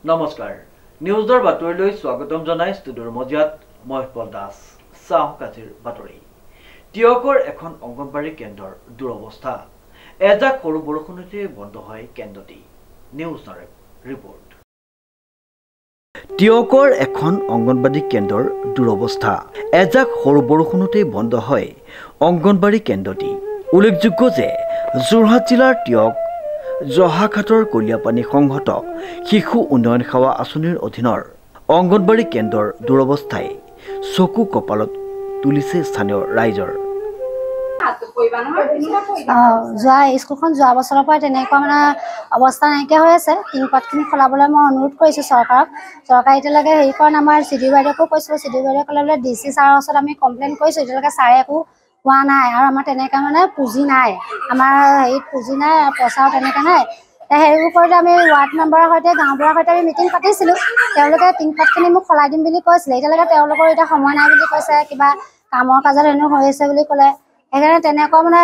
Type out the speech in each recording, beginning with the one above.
নমস্কাৰ নিউজৰ বাতৰিলৈ স্বাগতম জনাই ষ্টুডিঅ'ৰ মজিয়াত মই পল দাস চাহকাজিৰ বাতৰি টিয়কৰ এখন অংগনবাড়ী কেন্দ্ৰৰ দুৰৱস্থা এজাক সৰু বৰষুণতে বন্ধ হয় কেন্দ্ৰটি নিউজৰ ৰিপৰ্ট টিয়কৰ এখন অংগনবাড়ী কেন্দ্ৰৰ দুৰৱস্থা এজাক সৰু বৰষুণতে বন্ধ হয় অংগনবাড়ী কেন্দ্ৰটি উল্লেখযোগ্য যে যোৰহাট জিলাৰ টিয়ক জহাঘাটৰ কলিয়াপানী সংহত শিশু উন্নয়ন সেৱা আঁচনিৰ অধীনৰ অংগনবাড়ী কেন্দ্ৰৰ দুৰৱস্থাই চকু কপালত তুলিছে স্থানীয় ৰাইজৰ স্কুলখন যোৱা বছৰৰ পৰা তেনেকুৱা মানে অৱস্থা নাইকিয়া হৈ আছে টিংপাতখিনি খোলাবলৈ মই অনুৰোধ কৰিছোঁ চৰকাৰক চৰকাৰে এতিয়ালৈকে হেৰি কৰা আমাৰ চিডি বাইদেউকো কৈছিলোঁ চিডি বাইদেৱে ক'লে বোলে ডিচি ছাৰৰ ওচৰত আমি কমপ্লেইন কৰিছোঁ এতিয়ালৈকে ছাৰে একো হোৱা নাই আৰু আমাৰ তেনেকৈ মানে পুঁজি নাই আমাৰ হেৰিত পুঁজি নাই পইচাও তেনেকৈ নাই সেইবোৰ কৰিলে আমি ৱাৰ্ড মেম্বাৰৰ সৈতে গাঁওবুঢ়াৰ সৈতে আমি মিটিং পাতিছিলোঁ তেওঁলোকে টিংপাতখিনি মোক সলাই দিম বুলি কৈছিলে এতিয়ালৈকে তেওঁলোকৰ এতিয়া সময় নাই বুলি কৈছে কিবা কামৰ কাজত হেনো হৈ আছে বুলি ক'লে সেইকাৰণে তেনেকুৱা মানে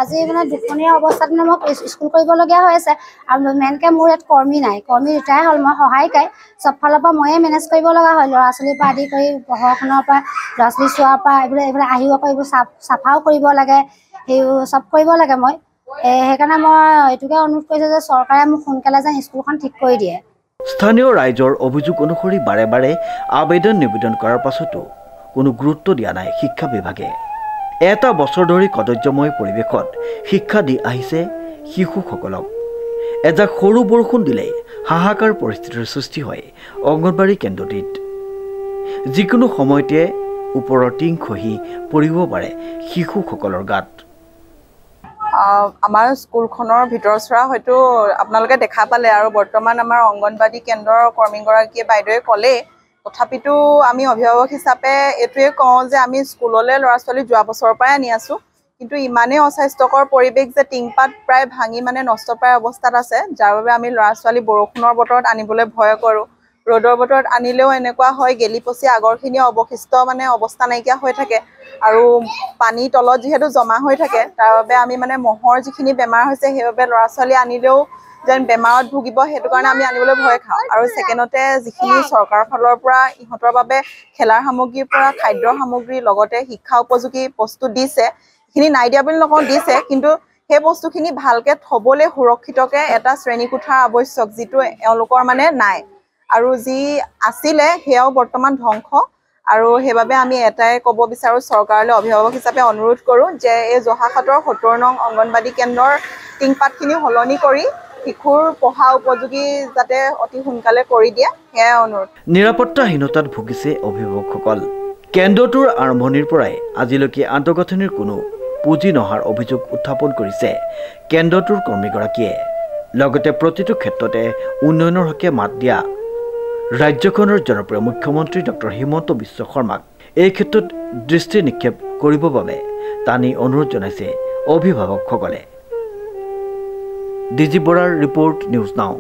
আজি মানে দুখনীয়া অৱস্থাত মানে মই স্কুল কৰিবলগীয়া হৈ আছে আৰু মেইনকৈ মোৰ ইয়াত কৰ্মী নাই কৰ্মী ৰিটায়াৰ হ'ল মই সহায়িকাই চব ফালৰ পৰা ময়ে মেনেজ কৰিব লগা হয় ল'ৰা ছোৱালীৰ পৰা আদি কৰি ঘৰখনৰ পৰা ল'ৰা ছোৱালী চোৱাৰ পৰা এইবোৰ আহিব পৰা এইবোৰ চাফাও কৰিব লাগে সেইবোৰ চব কৰিব লাগে মই সেইকাৰণে মই এইটোকে অনুৰোধ কৰিছোঁ যে চৰকাৰে মোক সোনকালে যেন স্কুলখন ঠিক কৰি দিয়ে স্থানীয় ৰাইজৰ অভিযোগ অনুসৰি বাৰে বাৰে আবেদন নিবেদন কৰাৰ পাছতো কোনো গুৰুত্ব দিয়া নাই শিক্ষা বিভাগে এটা বছৰ ধৰি কদৰ্যময় পৰিৱেশত শিক্ষা দি আহিছে শিশুসকলক এজাক সৰু বৰষুণ দিলে হাহাকাৰ পৰিস্থিতিৰ সৃষ্টি হয় অংগনবাড়ী কেন্দ্ৰটিত যিকোনো সময়তে ওপৰৰ টিং খহি পৰিব পাৰে শিশুসকলৰ গাত আমাৰ স্কুলখনৰ ভিতৰচৰা হয়তো আপোনালোকে দেখা পালে আৰু বৰ্তমান আমাৰ অংগনবাড়ী কেন্দ্ৰৰ কৰ্মীগৰাকীয়ে বাইদেৱে ক'লে তথাপিতো আমি অভিভাৱক হিচাপে এইটোৱে কওঁ যে আমি স্কুললৈ ল'ৰা ছোৱালী যোৱা বছৰৰ পৰাই আনি আছোঁ কিন্তু ইমানেই অস্বাস্থ্যকৰ পৰিৱেশ যে টিংপাত প্ৰায় ভাঙি মানে নষ্ট প্ৰায় অৱস্থাত আছে যাৰ বাবে আমি ল'ৰা ছোৱালী বৰষুণৰ বতৰত আনিবলৈ ভয় কৰোঁ ৰ'দৰ বতৰত আনিলেও এনেকুৱা হয় গেলি পচি আগৰখিনি অৱশিষ্ট মানে অৱস্থা নাইকিয়া হৈ থাকে আৰু পানী তলত যিহেতু জমা হৈ থাকে তাৰ বাবে আমি মানে মহৰ যিখিনি বেমাৰ হৈছে সেইবাবে ল'ৰা ছোৱালী আনিলেও যেন বেমাৰত ভুগিব সেইটো কাৰণে আমি আনিবলৈ ভয় খাওঁ আৰু ছেকেণ্ডতে যিখিনি চৰকাৰৰ ফালৰ পৰা ইহঁতৰ বাবে খেলাৰ সামগ্ৰীৰ পৰা খাদ্যৰ সামগ্ৰী লগতে শিক্ষা উপযোগী বস্তু দিছে সেইখিনি নাই দিয়া বুলি নকওঁ দিছে কিন্তু সেই বস্তুখিনি ভালকৈ থ'বলৈ সুৰক্ষিতকৈ এটা শ্ৰেণীকোঠাৰ আৱশ্যক যিটো এওঁলোকৰ মানে নাই আৰু যি আছিলে সেয়াও বৰ্তমান ধ্বংস আৰু সেইবাবে আমি এটাই ক'ব বিচাৰোঁ চৰকাৰলৈ অভিভাৱক হিচাপে অনুৰোধ কৰোঁ যে এই জহাঘাটৰ ৭০ নং অংগনবাড়ী কেন্দ্ৰৰ টিংপাতখিনি সলনি কৰি শিশুৰ পঢ়া উপযোগী যাতে অতি সোনকালে কৰি দিয়ে সেয়াই অনুৰোধ নিৰাপত্তাহীনতাত ভুগিছে অভিভাৱকসকল কেন্দ্ৰটোৰ আৰম্ভণিৰ পৰাই আজিলৈকে আন্তঃগাঁথনিৰ কোনো পুঁজি নহাৰ অভিযোগ উত্থাপন কৰিছে কেন্দ্ৰটোৰ কৰ্মীগৰাকীয়ে লগতে প্ৰতিটো ক্ষেত্ৰতে উন্নয়নৰ হকে মাত দিয়া ৰাজ্যখনৰ জনপ্ৰিয় মুখ্যমন্ত্ৰী ডক্টৰ হিমন্ত বিশ্ব শৰ্মাক এই ক্ষেত্ৰত দৃষ্টি নিক্ষেপ কৰিবৰ বাবে টানি অনুৰোধ জনাইছে অভিভাৱকসকলে ডিজি বৰাৰ ৰিপৰ্ট নিউজ নাও।